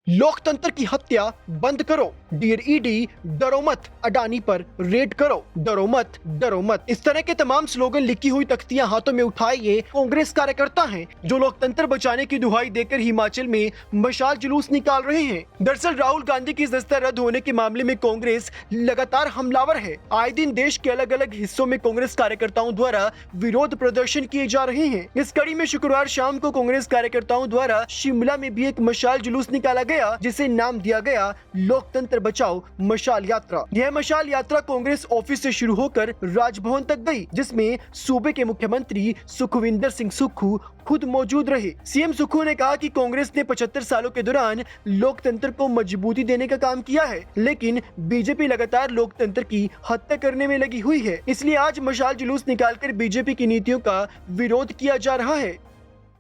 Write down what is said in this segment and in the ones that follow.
लोकतंत्र की हत्या बंद करो। डियर ईडी, डरो मत, अडानी पर रेड करो। डरो मत, डरो मत। इस तरह के तमाम स्लोगन लिखी हुई तख्तियां हाथों में उठाए ये कांग्रेस कार्यकर्ता हैं जो लोकतंत्र बचाने की दुहाई देकर हिमाचल में मशाल जुलूस निकाल रहे हैं। दरअसल राहुल गांधी की जस्ता रद्द होने के मामले में कांग्रेस लगातार हमलावर है। आए दिन देश के अलग अलग हिस्सों में कांग्रेस कार्यकर्ताओं द्वारा विरोध प्रदर्शन किए जा रहे हैं। इस कड़ी में शुक्रवार शाम को कांग्रेस कार्यकर्ताओं द्वारा शिमला में भी एक मशाल जुलूस निकाला गया जिसे नाम दिया गया लोकतंत्र बचाओ मशाल यात्रा। यह मशाल यात्रा कांग्रेस ऑफिस से शुरू होकर राजभवन तक गई, जिसमें सूबे के मुख्यमंत्री सुखविंदर सिंह सुक्खू खुद मौजूद रहे। सीएम सुक्खू ने कहा कि कांग्रेस ने 75 सालों के दौरान लोकतंत्र को मजबूती देने का काम किया है, लेकिन बीजेपी लगातार लोकतंत्र की हत्या करने में लगी हुई है। इसलिए आज मशाल जुलूस निकालकर बीजेपी की नीतियों का विरोध किया जा रहा है।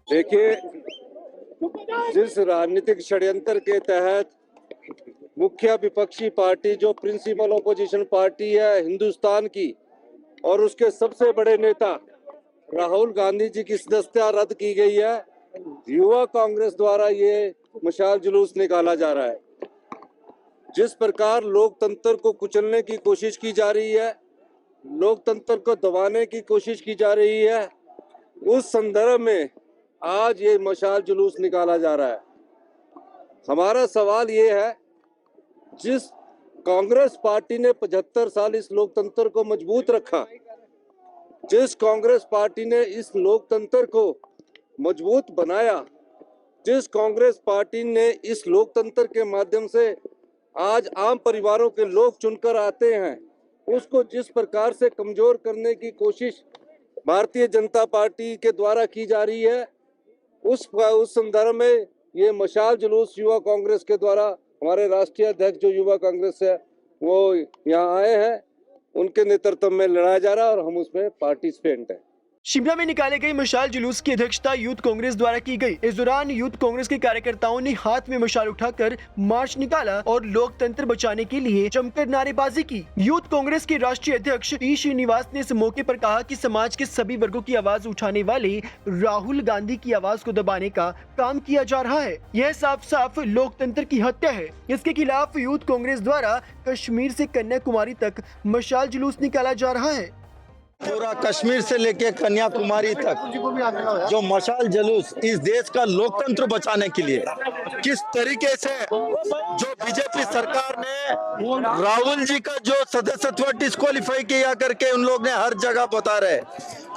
देखिए, जिस राजनीतिक षड्यंत्र के तहत मुख्य विपक्षी पार्टी जो प्रिंसिपल ओपोजिशन पार्टी है हिंदुस्तान की और उसके सबसे बड़े नेता राहुल गांधी जी की सदस्यता रद्द की गई है, युवा कांग्रेस द्वारा ये मशाल जुलूस निकाला जा रहा है। जिस प्रकार लोकतंत्र को कुचलने की कोशिश की जा रही है, लोकतंत्र को दबाने की कोशिश की जा रही है, उस संदर्भ में आज ये मशाल जुलूस निकाला जा रहा है। हमारा सवाल ये है, जिस कांग्रेस पार्टी ने 75 साल इस लोकतंत्र को मजबूत रखा, जिस कांग्रेस पार्टी ने इस लोकतंत्र को मजबूत बनाया, जिस कांग्रेस पार्टी ने इस लोकतंत्र के माध्यम से आज आम परिवारों के लोग चुनकर आते हैं, उसको जिस प्रकार से कमजोर करने की कोशिश भारतीय जनता पार्टी के द्वारा की जा रही है, उस संदर्भ में ये मशाल जुलूस युवा कांग्रेस के द्वारा हमारे राष्ट्रीय अध्यक्ष जो युवा कांग्रेस है वो यहाँ आए हैं, उनके नेतृत्व में लड़ाया जा रहा है और हम उसमें पार्टिसिपेंट हैं। शिमला में निकाले गए मशाल जुलूस की अध्यक्षता यूथ कांग्रेस द्वारा की गई। इस दौरान यूथ कांग्रेस के कार्यकर्ताओं ने हाथ में मशाल उठाकर मार्च निकाला और लोकतंत्र बचाने के लिए जमकर नारेबाजी की। यूथ कांग्रेस के राष्ट्रीय अध्यक्ष पी श्रीनिवास ने इस मौके पर कहा कि समाज के सभी वर्गों की आवाज उठाने वाले राहुल गांधी की आवाज को दबाने का काम किया जा रहा है। यह साफ साफ लोकतंत्र की हत्या है। इसके खिलाफ यूथ कांग्रेस द्वारा कश्मीर से कन्याकुमारी तक मशाल जुलूस निकाला जा रहा है। पूरा कश्मीर से लेके कन्याकुमारी तक जो मशाल जुलूस इस देश का लोकतंत्र बचाने के लिए किस तरीके से जो बीजेपी सरकार ने राहुल जी का जो सदस्यत्व डिस्क्वालीफाई किया करके उन लोग ने हर जगह बता रहे,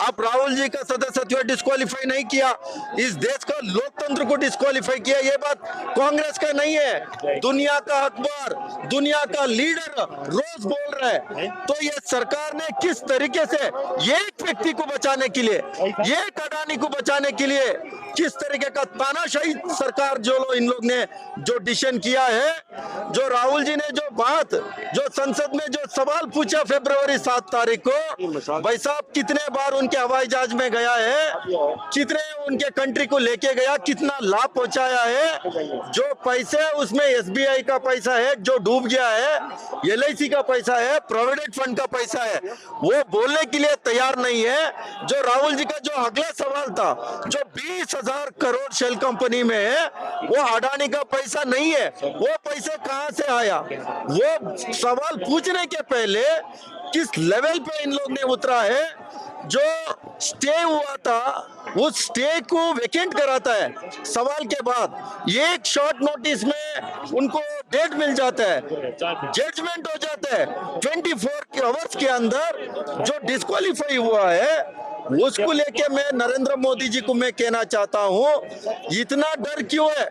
अब राहुल जी का सदस्यत्व डिस्क्वालीफाई नहीं किया, इस देश का लोकतंत्र को डिस्क्वालीफाई किया। ये बात कांग्रेस का नहीं है, दुनिया का अखबार, दुनिया का लीडर रोज बोल रहा है। तो ये सरकार ने किस तरीके से ये एक व्यक्ति को बचाने के लिए, ये अडानी को बचाने के लिए किस तरीके का तानाशाही सरकार जो इन लोग ने जो डिसीजन किया है, जो राहुल जी ने जो बात जो संसद में जो सवाल पूछा फरवरी 7 तारीख को, भाई साहब कितने बार उनके हवाई जहाज में गया है, कितने उनके कंट्री को लेके गया, कितना लाभ पहुंचाया है, जो पैसे उसमें एसबीआई का पैसा है जो डूब गया है, एलआईसी का पैसा है, प्रोविडेंट फंड का पैसा है, वो बोलने के लिए तैयार नहीं है। जो राहुल जी का जो अगला सवाल था, जो 20,000 करोड़ शेल कंपनी में है, वो अडानी का पैसा नहीं है, वो पैसा कहां से आया, वो सवाल पूछने के पहले किस लेवल पे इन लोग ने उतरा है। जो स्टे हुआ था उस स्टे को वेकेंट कराता है सवाल के बाद, एक शॉर्ट नोटिस में उनको डेट मिल जाता है, जजमेंट हो जाता है, 24 आवर्स के अंदर जो डिस्क्वालीफाई हुआ है उसको लेके मैं नरेंद्र मोदी जी को मैं कहना चाहता हूँ, इतना डर क्यों है?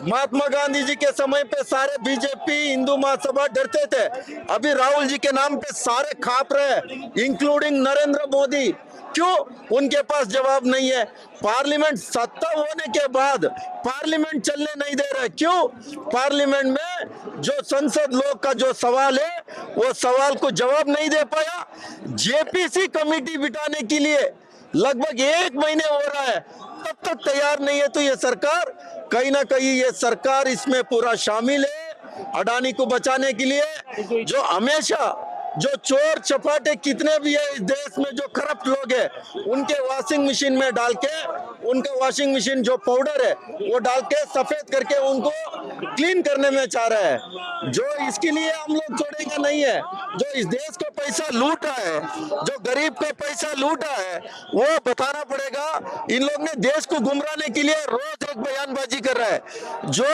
महात्मा गांधी जी के समय पे सारे बीजेपी हिंदू महासभा डरते थे, अभी राहुल जी के नाम पे सारे खाप रहे इंक्लूडिंग नरेंद्र मोदी। क्यों? उनके पास जवाब नहीं है। पार्लियामेंट सत्ता होने के बाद पार्लियामेंट चलने नहीं दे रहा। क्यों? पार्लियामेंट में जो संसद लोग का जो सवाल है वो सवाल को जवाब नहीं दे पाया। जेपीसी कमेटी बिठाने के लिए लगभग 1 महीने हो रहा है, तब तक तैयार नहीं है। तो ये सरकार कहीं ना कहीं ये सरकार इसमें पूरा शामिल है अडानी को बचाने के लिए। जो हमेशा जो चोर चपाटे कितने भी है इस देश में, जो करप्ट लोग हैं, उनके वॉशिंग मशीन में डाल के उनका वॉशिंग मशीन जो पाउडर है वो डाल के सफेद करके उनको क्लीन करने में चाह रहा है। जो इसके लिए हम लोग छोड़ेंगे नहीं है। जो इस देश का पैसा लूटा है, जो गरीब का पैसा लूटा है, वो बताना पड़ेगा। इन लोग ने देश को गुमराने के लिए रोज एक बयानबाजी कर रहा है। जो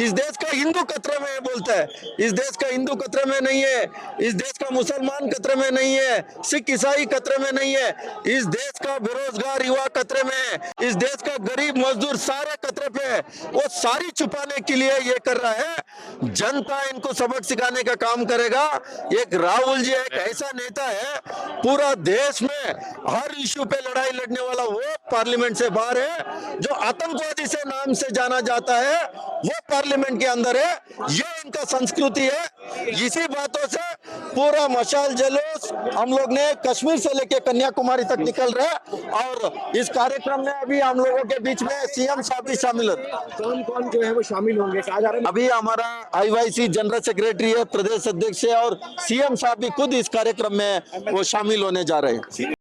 इस देश का हिंदू खतरे में है बोलता है, इस देश का हिंदू खतरे में नहीं है, इस देश का मुसलमान खतरे में नहीं है, सिख ईसाई खतरे में नहीं है, इस देश का बेरोजगार युवा खतरे में है, इस देश का गरीब मजदूर सारे खतरे पे है। वो सारी छुपाने के लिए ये कर रहा है। जनता इनको सबक सिखाने का काम करेगा। एक राहुल जी एक ऐसा नेता है, पूरा देश में हर इश्यू पे लड़ाई लड़ने वाला, वो पार्लियामेंट से बाहर है। जो आतंकवादी से नाम से जाना जाता है वो पार्लियामेंट के अंदर है। ये इनका संस्कृति है। इसी बातों से पूरा मशाल जुलूस हम लोग ने कश्मीर से लेके कन्याकुमारी तक निकल रहे हैं। और इस कार्यक्रम में अभी हम लोगों के बीच में सीएम साहब भी शामिल है। कौन कौन जो है वो शामिल होंगे, कहा जा रहा है? अभी हमारा आईवाईसी जनरल सेक्रेटरी है, प्रदेश अध्यक्ष है, और सीएम साहब भी खुद इस कार्यक्रम में वो शामिल होने जा रहे हैं।